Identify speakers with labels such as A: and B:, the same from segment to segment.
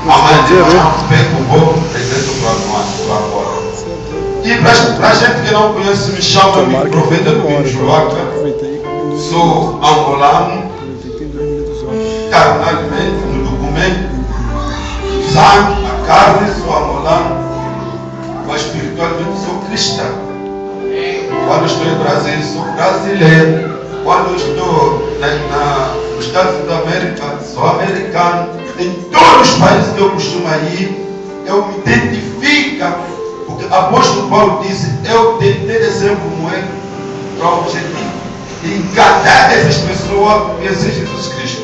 A: Amanhã pega o bolo e dentro para fora. E para a gente que não conhece, me chama-me Profeta do Joaca. Sou angolano, carnalmente, no documento, sangue, a carne, sou angolano, mas espiritualmente sou cristão. Quando estou em Brasília, sou brasileiro. Quando estou nos Estados Unidos da América, sou americano. Em todos os países que eu costumo ir, eu me identifico, porque o apóstolo Paulo disse: eu tentei de ser como ele, para o objetivo de enganar essas pessoas a conhecer Jesus Cristo.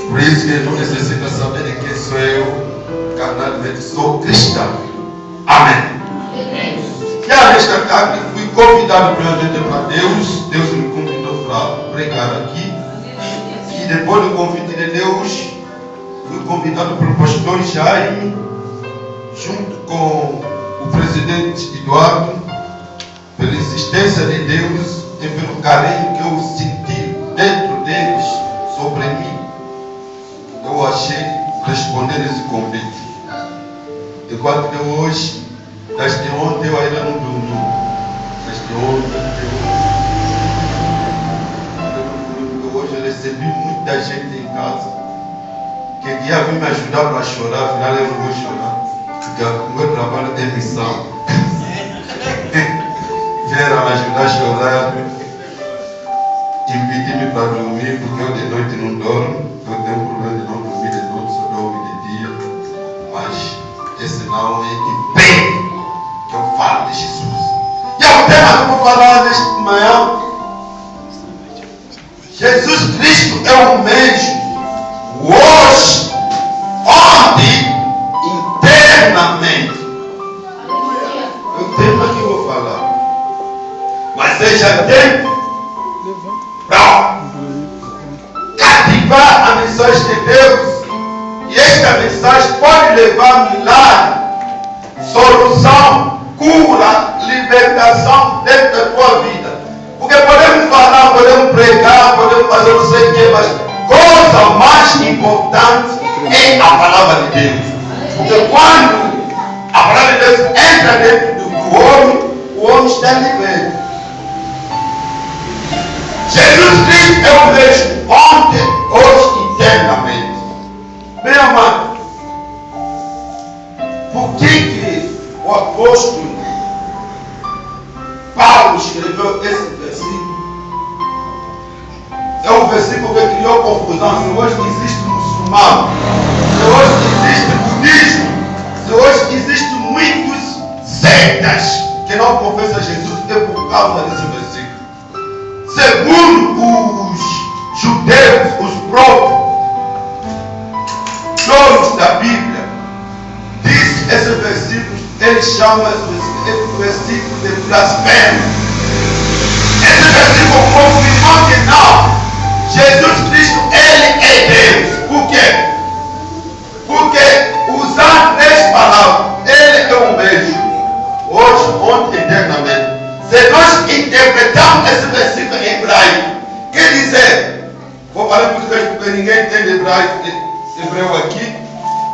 A: Por isso que ele não necessita saber de quem sou eu, carnalmente sou cristão. Amém. E nesta tarde fui convidado primeiramente para Deus. Deus me convidou para pregar aqui. E depois do convite de Deus, fui convidado pelo pastor Jaime, junto com o presidente Eduardo, pela insistência de Deus e pelo carinho que eu senti dentro deles sobre mim. Eu achei responder esse convite. E quanto de hoje, desde ontem eu ainda não dormi. Desde ontem hoje eu recebi muita gente em casa que ia vir me ajudar para chorar. Afinal eu não vou chorar, porque o meu trabalho é missão. Vieram me ajudar a chorar, impedir-me para dormir, porque eu de noite não dormo. Eu tenho um problema de não dormir de noite, só dormo de dia. Mas esse não é impede que eu falo de Jesus. E é o tema que eu vou falar nesta manhã. Jesus Cristo é o mesmo hoje, onde, internamente. É o tema que eu vou falar. Mas seja tempo para cativar a mensagem de Deus. E esta mensagem pode levar milagre, solução, cura, libertação dentro da tua vida. Porque podemos falar, podemos pregar, podemos fazer não sei o que, mas coisa mais importante é a palavra de Deus. Porque quando a palavra de Deus entra dentro do homem está liberto. Jesus Cristo é o mesmo ontem, hoje e eternamente. Meu amado, por que o apóstolo Paulo escreveu esse versículo? É um versículo que criou confusão. Se hoje existe muçulmano, se hoje existe budismo, se hoje existem muitos sectas que não confessam Jesus, é por causa desse versículo. Segundo os judeus, os próprios donos da Bíblia, diz esse versículo, ele chama esse versículo de blasfêmia. Esse versículo confirmou que não, Jesus Cristo, ele é Deus. Por quê? Porque usando 10 palavras, ele é o mesmo, hoje, ontem, eternamente. Se nós interpretamos esse versículo em hebraico, quer dizer, vou falar em português porque ninguém entende hebreu aqui,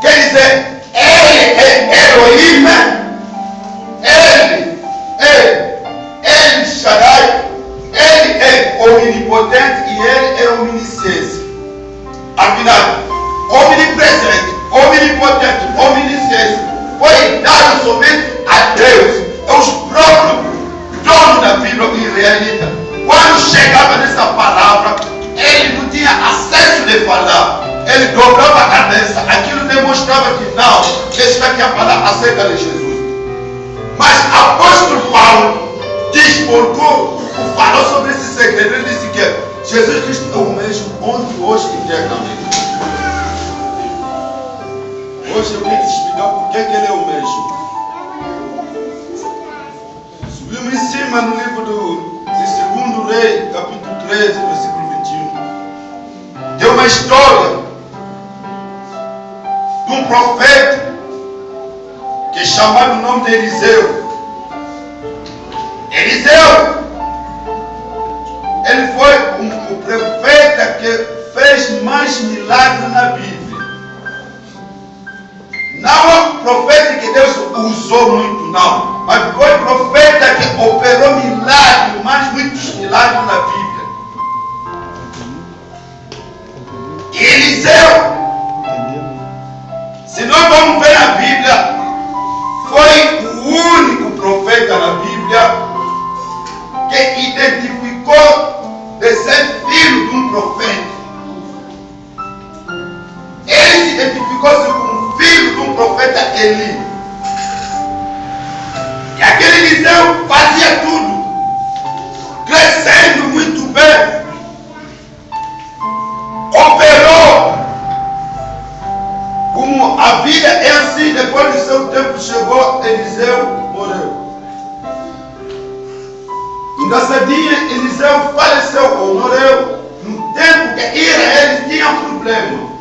A: quer dizer, ele é Elohim, ele é El Shaddai, ele é onipotente e ele é omnisciente. Afinal, omnipresente, omnipotente, omnisciente foi dado somente a Deus. É os próprios donos da Bíblia israelita. Quando chegava nessa palavra, ele não tinha acesso de falar. Ele dobrava a cabeça. Aquilo demonstrava que não, esta aqui é a palavra acerca de Jesus. Mas o apóstolo Paulo despolcou, falou sobre esse segredo. Ele disse que Jesus Cristo é o mesmo ontem, hoje e eternamente. Hoje eu vim te explicar por que ele é o mesmo. Subimos em cima no livro de 2 Reis, capítulo 13, versículo 21. Tem uma história de um profeta que é chamado o nome de Eliseu. Eliseu, ele foi o profeta que fez mais milagres na Bíblia. profeta que Deus usou muito, não. Mas foi profeta que operou milagres, mais muitos milagres na Bíblia. E Eliseu, se nós vamos ver a Bíblia, foi o único profeta na Bíblia que identificou de ser filho de um profeta. Ele se identificou-se como filho de um profeta Eli. E aquele Eliseu fazia tudo, crescendo muito bem, operou. Como a vida é assim, depois do seu tempo chegou, Eliseu morreu. Engraçadinho, Eliseu faleceu ou morreu no tempo que Israel tinha problema.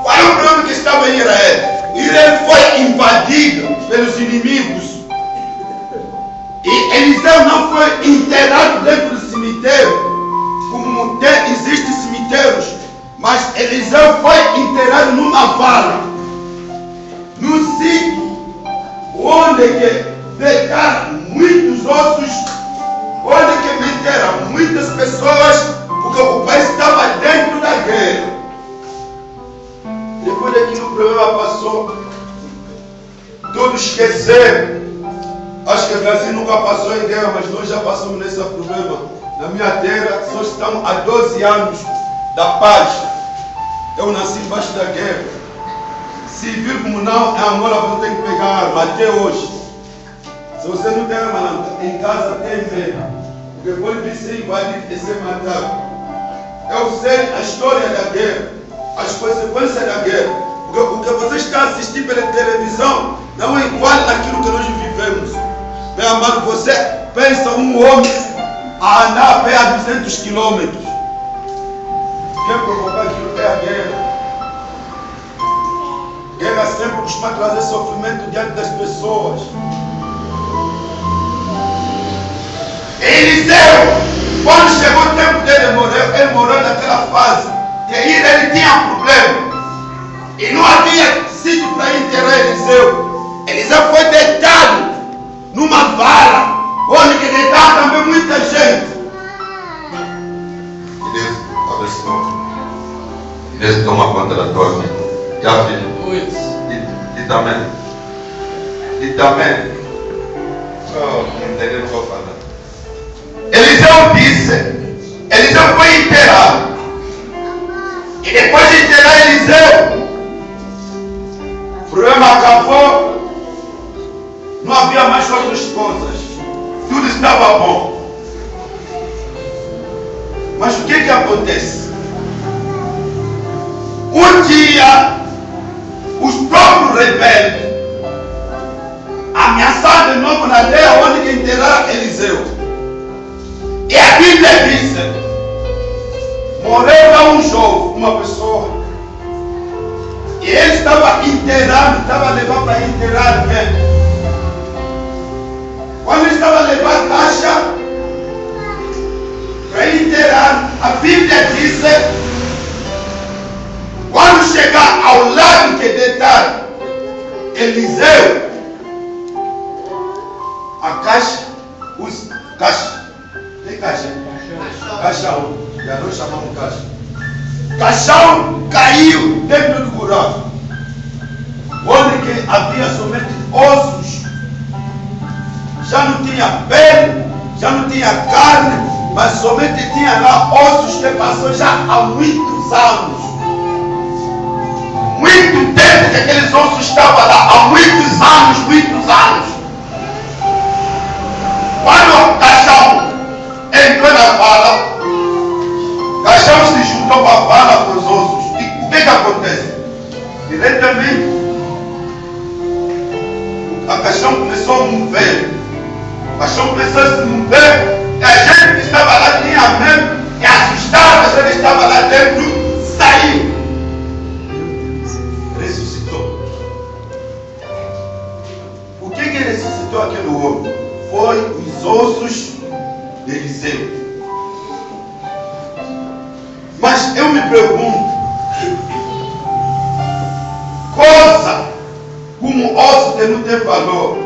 A: Qual é o problema que estava em Israel? Israel foi invadido pelos inimigos. E Eliseu não foi enterrado dentro do cemitério, como existem cemitérios, mas Eliseu foi enterrado numa vala, num sítio onde que pegaram muitos ossos, onde que meteram muitas pessoas, porque o país estava dentro da guerra. Depois daquilo o problema passou, todos esqueceram. Acho que o Brasil nunca passou em guerra, mas nós já passamos nesse problema. Na minha terra, só estamos há 12 anos da paz. Eu nasci embaixo da guerra. Se vir como não, é Angola, você tem que pegar arma até hoje. Se você não tem arma em casa, tem medo. Porque pode vir ser invadido e ser matado. Eu sei a história da guerra, as consequências da guerra. Porque o que você está assistindo pela televisão não é igual àquilo que nós vivemos. Bem amado, você pensa um homem a andar a pé a 200 quilômetros. Quem provocar aquilo é a guerra. Guerra sempre costuma trazer sofrimento diante das pessoas. Eliseu, quando chegou o tempo dele, ele morreu naquela fase. E aí ele tinha problema. E não havia sítio para enterrar Eliseu. Eliseu foi deitado numa vala, onde que deitava também muita gente.
B: Que Deus abençoe. Que Deus toma conta da tua vida. Já, filho? E também. E também. Oh, não entendeu, não vou falar.
A: Eliseu disse, Eliseu foi enterrado. E depois de enterrar Eliseu, o problema acabou. Não havia mais outras coisas. Tudo estava bom. Mas o que acontece? Um dia, os próprios rebeldes ameaçaram de novo na aldeia onde enterraram Eliseu. E a Bíblia diz: morreu lá um jovem, uma pessoa. E ele estava enterrado, estava levando para enterrar mesmo. Quando ele estava levando a caixa para enterrar, a Bíblia diz: quando chegar ao lado que deitaram Eliseu, a caixa, tem caixa? Caixão, já nós chamamos caixa. Caixão caiu dentro do buraco, onde que havia somente ossos. Já não tinha pele, já não tinha carne, mas somente tinha lá ossos que passou já há muitos anos. Muito tempo que aqueles ossos estavam lá, há muitos anos, muitos anos. Quando o caixão entrou na vala, o caixão se juntou com a vala com os ossos. E o que acontece? Diretamente, a caixão começou a mover. O caixão começou a se mover. E a gente que estava lá tinha medo e assustava, se ele estava lá dentro, saiu. Ressuscitou. O que ressuscitou aquele homem? Foi os ossos de Eliseu. Mas eu me pergunto, coisa como ossos osso que não tem valor.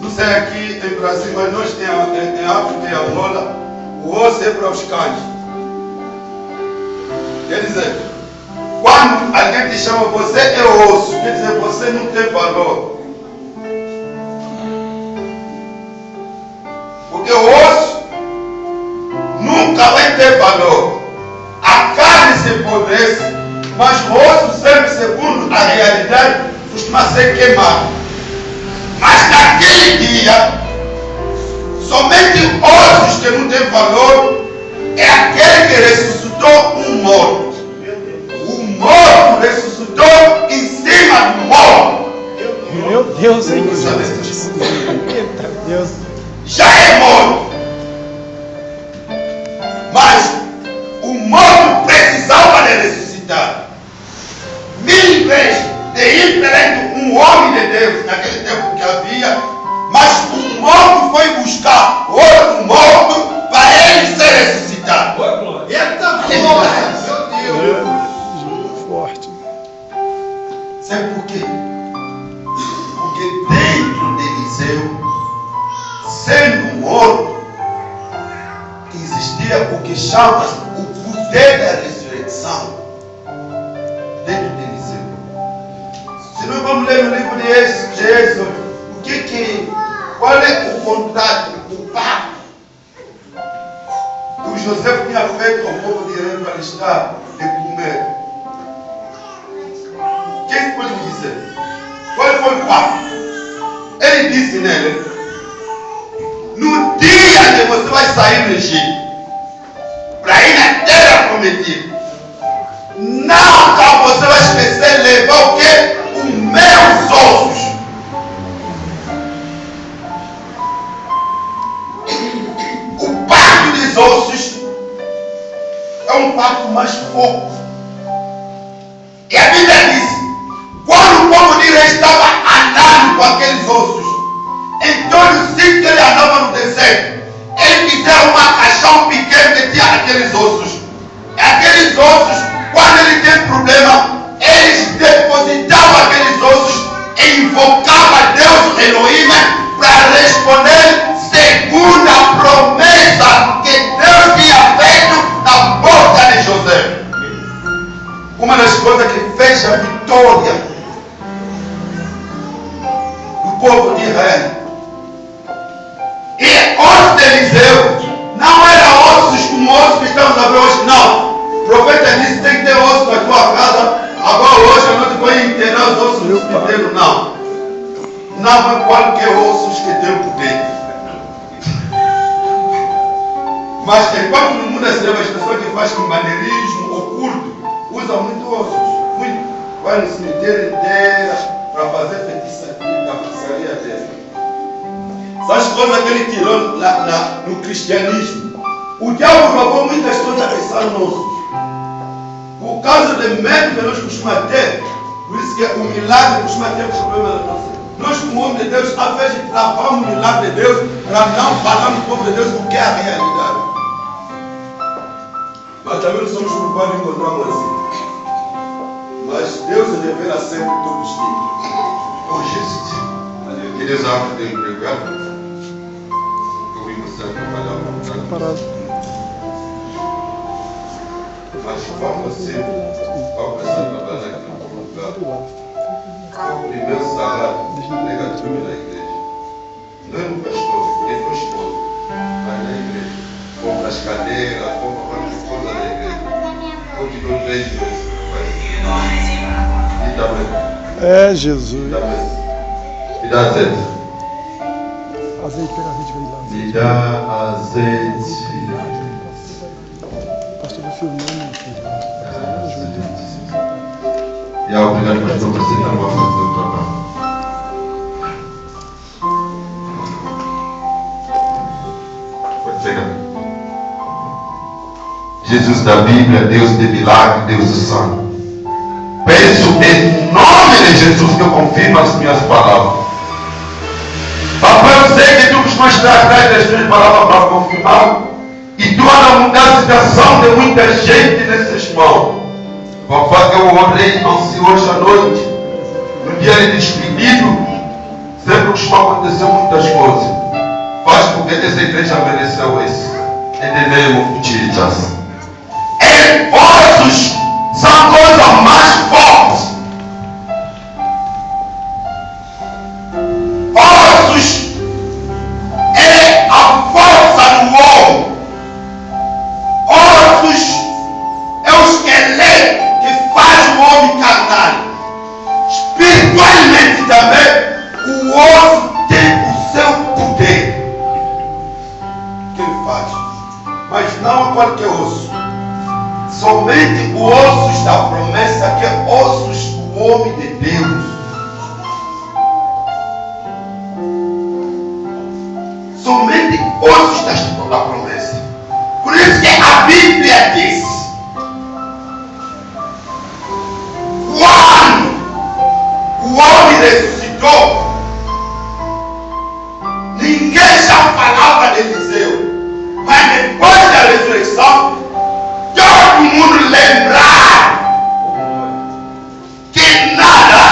A: Não sei aqui em Brasil, mas nós temos em África e Angola, o osso é para os cães. Quer dizer, quando alguém te chama, você é osso, quer dizer, você não tem valor. Porque o osso nunca vai ter valor. A carne se apodrece, mas o osso sempre, segundo a realidade, costuma ser queimado. Mas naquele dia, somente ossos que não têm valor é aquele que ressuscitou um morto. O morto ressuscitou em cima do morto.
C: Meu Deus, hein?
A: Eita
C: Deus.
A: Já é morto. Mas o morto precisava de ressuscitar. 1000 vezes de ir perante um homem de Deus naquele tempo que havia, mas o morto foi buscar outro morto para ele ser ressuscitado. Eita glória! Meu Deus!
C: Forte.
A: Sabe por quê? Porque dentro de Eliseu, sendo morto, existia o que chama-se o poder da ressurreição dentro de Eliseu. Se nós vamos ler no livro de Êxodo, qual é o contrato, o pacto que o José tinha feito ao povo de Israel para estar de comer? Quem pode me dizer? Qual foi o pacto? Ele disse nele: no dia que você vai sair do Egito para ir na terra prometida, nunca você vai esquecer de levar o quê? Os meus ossos. O pacto dos ossos é um pacto mais forte. E a Bíblia diz: quando o povo de Israel estava andando com aqueles ossos, em todo o sítio que ele andava no deserto, eles fizeram uma caixão pequena que tinha aqueles ossos. E aqueles ossos, quando ele tem problema, eles depositavam aqueles ossos e invocavam Deus Elohim para responder segundo a promessa que Deus tinha feito na boca de José. Uma das coisas que fez a vitória do povo de Israel. E ossos de Eliseu não eram ossos como ossos que estamos a ver hoje, não. O profeta disse: tem que ter osso na tua casa. Agora hoje a noite vai enterrar os ossos do cemitério. Não. Não é qualquer ossos que tem por dentro. Mas enquanto no mundo das trevas, as pessoas que fazem maneirismo oculto usam muito ossos. Muito. Vai no cemitério inteiro para fazer feitiçaria dele. As coisas que ele tirou no cristianismo. O diabo roubou muitas coisas que são nossos. Por causa do medo que nós costumamos ter, por isso que o milagre costuma ter problema da nossa. Nós, como homem de Deus, às vezes travamos o milagre de Deus para não falar no povo de Deus o que é a realidade. Mas também não somos culpados de encontrarmos assim. Mas Deus revela sempre todos os dias.
B: Oh, Jesus. Queridos atos de empregar, eu vim mostrar trabalhar
C: Parado.
B: mas vamos sempre ao começar a trabalhar aqui no lugar. O primeiro salário negativo da igreja. Não é no pastor, nem no esposo, mas na igreja. Compra as cadeiras, compra qualquer coisa da igreja. Continua 3 meses. E também.
C: É, Jesus.
B: E também. Me dá azeite.
C: Azeite, pega azeite, vai lá.
B: Me dá azeite.
C: Pastor, vai filmando.
B: E obrigado, pastor, por você estar no fazer o trabalho. Pode pegar. Jesus da Bíblia, Deus de milagre, Deus do sangue. Peço em nome de Jesus que eu confirme as minhas palavras. Papai, eu sei que tu costumas estar atrás das tuas palavras para confirmar. E tu anda mudando a situação de muita gente nesses mãos. Papai, eu orei hoje à noite, no dia de despedido, costuma acontecer muitas coisas. Faz porque essa igreja mereceu isso. In the name of Jesus. E ossos são coisas mais fortes. Ossos é a força do homem. Ossos é o esqueleto que faz o homem carnal. Espiritualmente também, o osso tem o seu poder. Que ele faz. Mas não a qualquer osso. Somente os ossos da promessa, que é ossos do homem de Deus. Somente ossos da promessa. Por isso que a Bíblia diz: quando o homem ressuscitou, ninguém já falava de Eliseu. Mas depois da ressurreição, todo mundo lembrar que nada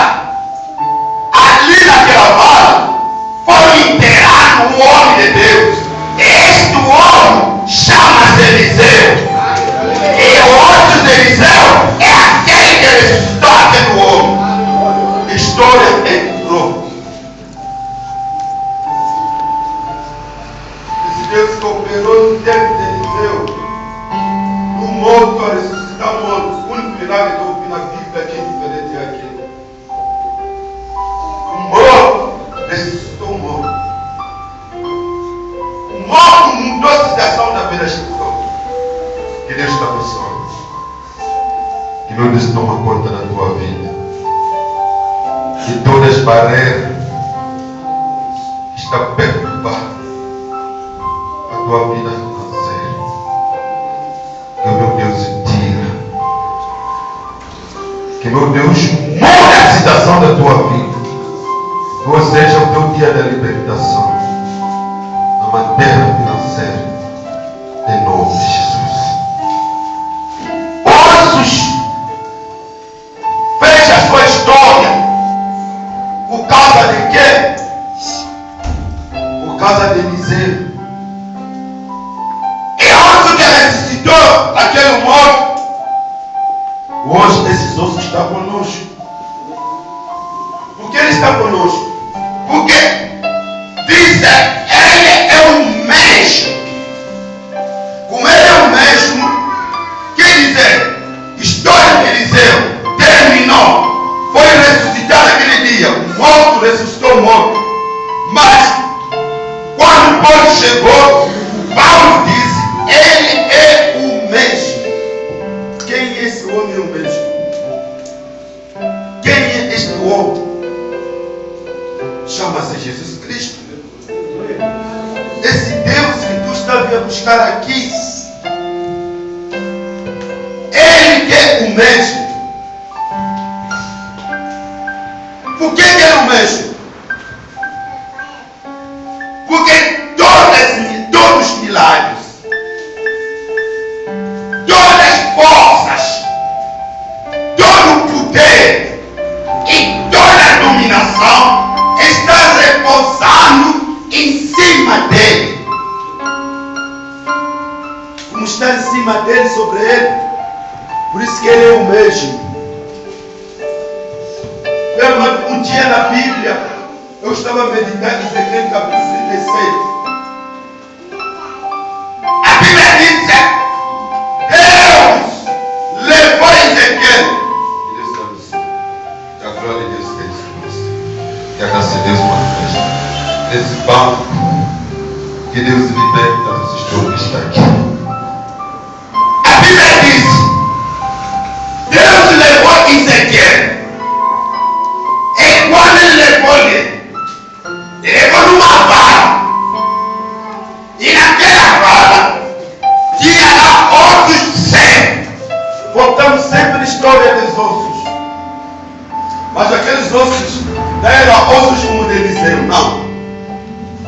B: ali naquela vala foi enterrado um homem de Deus. Este homem chama-se Eliseu. E o outro de Eliseu é aquele que ressuscitou aquele homem. História entrou. Esse Deus que operou no tempo de Eliseu, do morto a ressuscitar mortos. O único milagre que eu vi na Bíblia que é diferente é aquele. O morto ressuscitou o morto. O morto mudou a situação da vida espiritual. Que Deus te abençoe. Que meu Deus toma conta da tua vida. Que todas as barreiras que estão perturbando a tua vida financeira, que o meu Deus tira. Que meu Deus mude a situação da tua vida. Que hoje seja o teu dia da libertação na matéria financeira, em nome de Jesus. Ossos, veja a sua história. Por causa de quê? Por causa de Eliseu. E osso que ressuscitou aquele morto. Hoje esses ossos estão conosco. Por que ele está conosco? Porque diz ele é o mesmo. Como ele é o mesmo, quer dizer, história de Eliseu terminou. Foi ressuscitado aquele dia. O morto ressuscitou o morto. Mas quando Paulo chegou, Paulo disse: ele é o mesmo. Quem é esse homem? É o mesmo. Quem é este homem? Chama-se Jesus Cristo. Esse Deus que tu está vindo buscar aqui, ele que é o mesmo. Por que ele é o mesmo? Porque todos os milagres, todas as forças, todo o poder e toda a dominação está repousando em cima dele. Como está em cima dele, sobre ele, por isso que ele é o mesmo. Um dia na Bíblia, eu estava meditando em Ezequiel capítulo 36. A Bíblia diz: Deus levou Ezequiel. Que a glória de Deus esteja com você. Que a graça de Deus manifeste nesse banco. Que Deus liberte as histórias que está aqui.
A: A Bíblia diz: Deus levou Ezequiel. E quando ele levou numa vara. E naquela vara tinha lá ossos secos. Voltamos sempre na história dos ossos. Mas aqueles ossos não eram ossos como de Eliseu, não.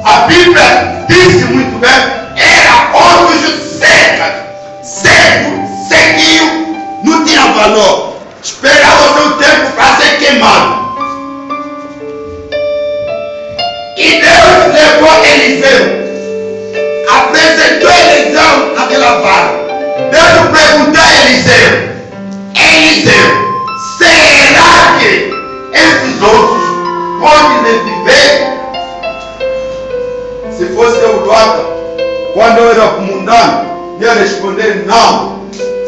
A: A Bíblia disse muito bem: era ossos secos. Seco, sequinho, não tinha valor. Esperava o seu tempo para ser queimado. Eliseu apresentou Eliseu naquela vara. Deus perguntou a Eliseu: será que esses ossos podem reviver? Se fosse eu, quando eu era mundano, ia responder não.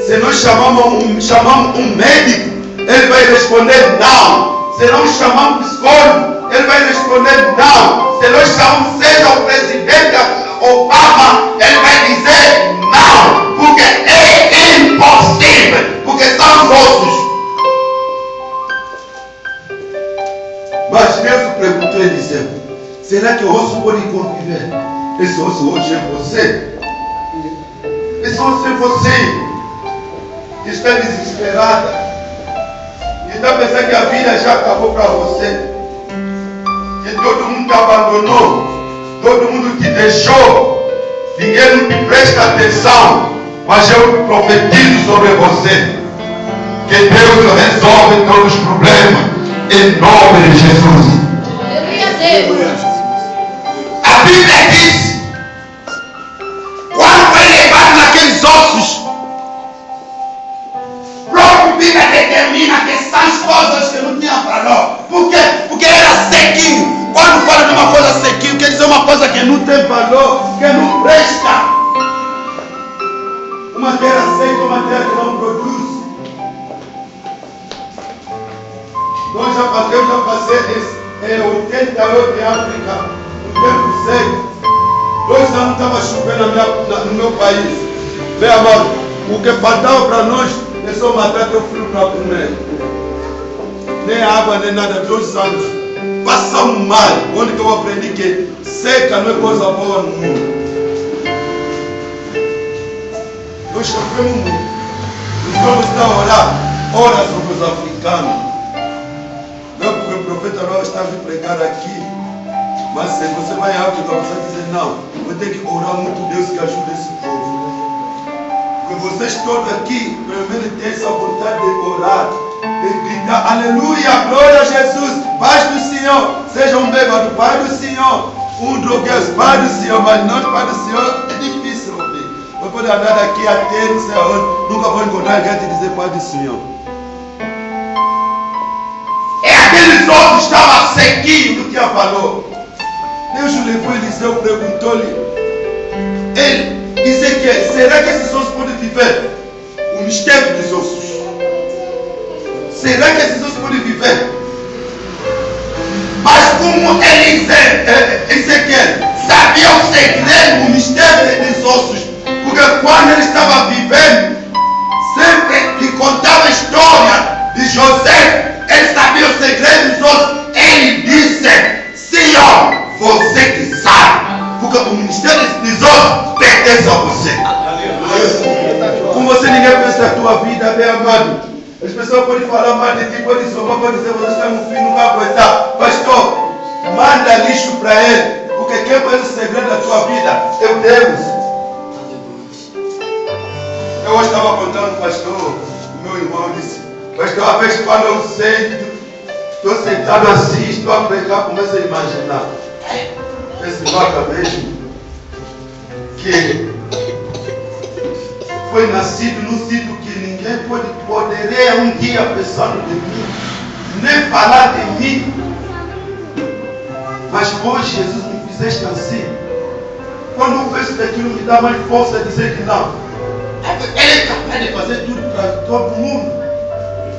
A: Se nós chamamos um médico, ele vai responder não. Se nós chamamos um psicólogo, ele vai responder não. Se nós chamamos seja o presidente Obama, ele vai dizer não, porque é impossível, porque são os ossos. Mas Deus perguntou a Eliseu: será que o osso pode conviver? Esse osso hoje é você. Esse osso é você que está desesperada e está pensando que a vida já acabou para você, que todo mundo te abandonou, todo mundo te deixou, ninguém não te presta atenção. Mas eu profetizo sobre você que Deus resolve todos os problemas em nome de Jesus. A Bíblia diz: quando foi levado naqueles ossos, a própria Bíblia determina que são coisas que não tinham valor. Por quê? Porque era sequinho. Quando fala de uma coisa sequinho, quer dizer uma coisa que não tem valor, que não presta. Uma terra seca, uma terra que não produz. Eu já passei 88 em África, um tempo seco. 2 anos estava chovendo no meu país. Bem amado, o que faltava para nós é só matar teu filho para comer. Nem água, nem nada. 2 anos. Passamos mal. Onde que eu aprendi que seca não é coisa boa no mundo. Nós sofremos muito. Os homens estão a orar. Ora sobre os africanos. Não porque o profeta não está a vir pregar aqui. Mas se você vai à África, você vai dizer não. Eu tenho que orar muito Deus que ajude esse povo. Porque vocês todos aqui, pelo menos têm essa vontade de orar. De gritar, aleluia, glória a Jesus, paz do Senhor. Seja um bêbado, paz do Senhor. Um drogueiro, paz do Senhor. Mas não paz do Senhor, é difícil ouvir. Eu vou andar daqui até não sei onde. Nunca vou encontrar alguém te dizer paz do Senhor. É aqueles outros que estavam sequinhos, não tinha valor. Deus o levou, Eliseu perguntou-lhe: Ezequiel, será que esses ossos podem viver? O mistério dos ossos. Será que esses ossos podem viver? Mas como Ezequiel sabia o segredo, o mistério dos ossos, porque quando ele estava vivendo, sempre lhe contava a história de José, ele sabia o segredo dos ossos. Ele disse: Senhor, você que sabe, porque o ministério dos ossos pertence a você. Com você ninguém pensa a tua vida, bem amado. As pessoas podem falar mal de ti, podem somar, podem dizer: você está um filho, nunca vai aguentar. Pastor, manda lixo para ele, porque quem conhece o segredo da tua vida é o Deus. Eu hoje estava contando o pastor, o meu irmão disse: pastor, a vez quando eu estou sentado assim, estou a pregar, começo a imaginar esse vaca mesmo, que foi nascido num sítio que ninguém poderia um dia pensar de mim, nem falar de mim. Mas hoje Jesus me fizeste assim. Quando eu penso daquilo, me dá mais força de dizer que não. Ele é capaz de fazer tudo para todo mundo.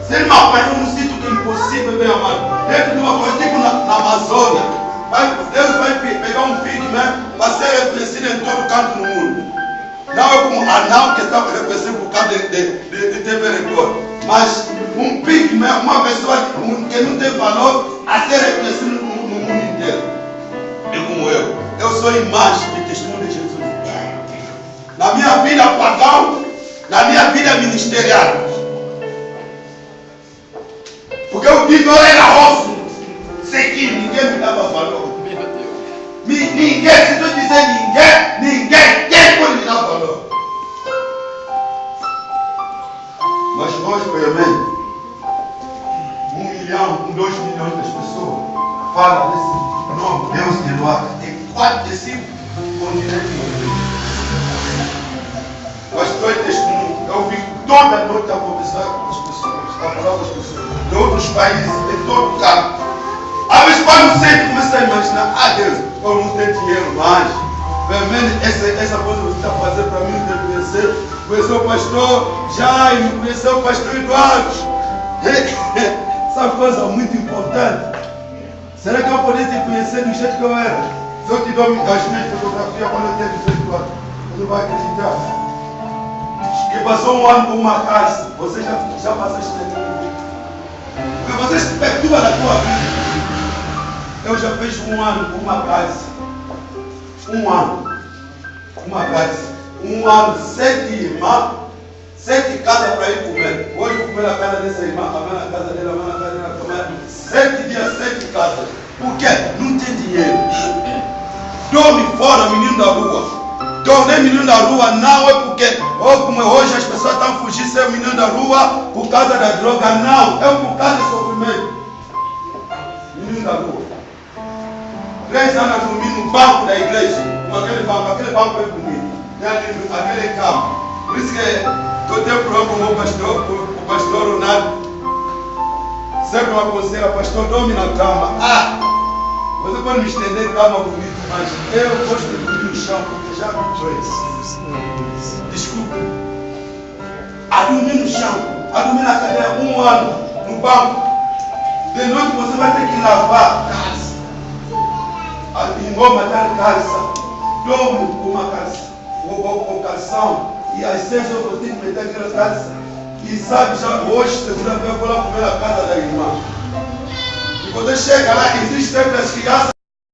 A: Se ele me apanhou num sítio que é impossível, meu amado, dentro de uma coisa tipo na Amazônia, Deus vai pegar um pigman para ser reconhecido em todo canto do mundo. Não é como anão que está reconhecido por causa de TV Record. Mas um pigman, uma pessoa que não tem valor a ser reconhecido no mundo inteiro. E como eu sou imagem de testemunho de Jesus. Na minha vida pagão, na minha vida ministerial. Porque o pigman era osso, sequinho, ninguém me dava valor. Ninguém, se tu dizer ninguém, quem pode me dar valor? Mas hoje, pelo menos, 1 milhão, 2 milhões de pessoas falam desse nome, Deus de Eloá. Tem 4, 5 continente. Pastor e testemunho. Eu fico toda noite a conversar com as pessoas, a falar com as pessoas de outros países, de todo lugar. Às vezes, quando eu sei, começo a imaginar, Deus, eu não tenho dinheiro mais. Pelo menos essa coisa que você está fazendo para mim, eu tenho que conhecer. Conheceu o pastor Jaime, conheceu o pastor Eduardo. Essa coisa muito importante. Será que eu poderia te conhecer do jeito que eu era? Se eu te dou as minhas fotografias quando eu tenho 18 anos, você vai acreditar. Que passou um ano com uma casa, você já passaste tempo. Porque você se perturba na tua vida. Eu já fiz um ano com uma casa. Um ano. Uma casa. Um ano, 7 irmãs, 7 casas para ir comer. Hoje eu comer na casa dessa irmã, a na casa dela, a na casa dela, comer. 7 dias, 7 casas. Por quê? Não tem dinheiro. Dorme fora, menino da rua. Tornei menino da rua, não é porque como hoje as pessoas estão fugindo ser menino da rua por causa da droga, não, é por causa do sofrimento. Menino da rua. 3 anos dormindo no banco da igreja, com aquele banco é comigo, aquele campo. Por isso que eu tenho problema com o pastor Ronaldo. Sempre me aconselha, pastor, dorme na cama. Você pode me estender cama bonito, mas eu gosto de dormir no chão, porque já me conheço. Desculpa. A dormir no chão, a dormir na cadeira 1 ano, no banco. De noite você vai ter que lavar a casa. A engoma da casa. Dorme com uma casa, com calção. E às 6 horas eu tenho que meter aquela casa. E sabe, já hoje, segunda-feira, eu vou lá comer na casa da irmã. E quando chega lá, existe sempre as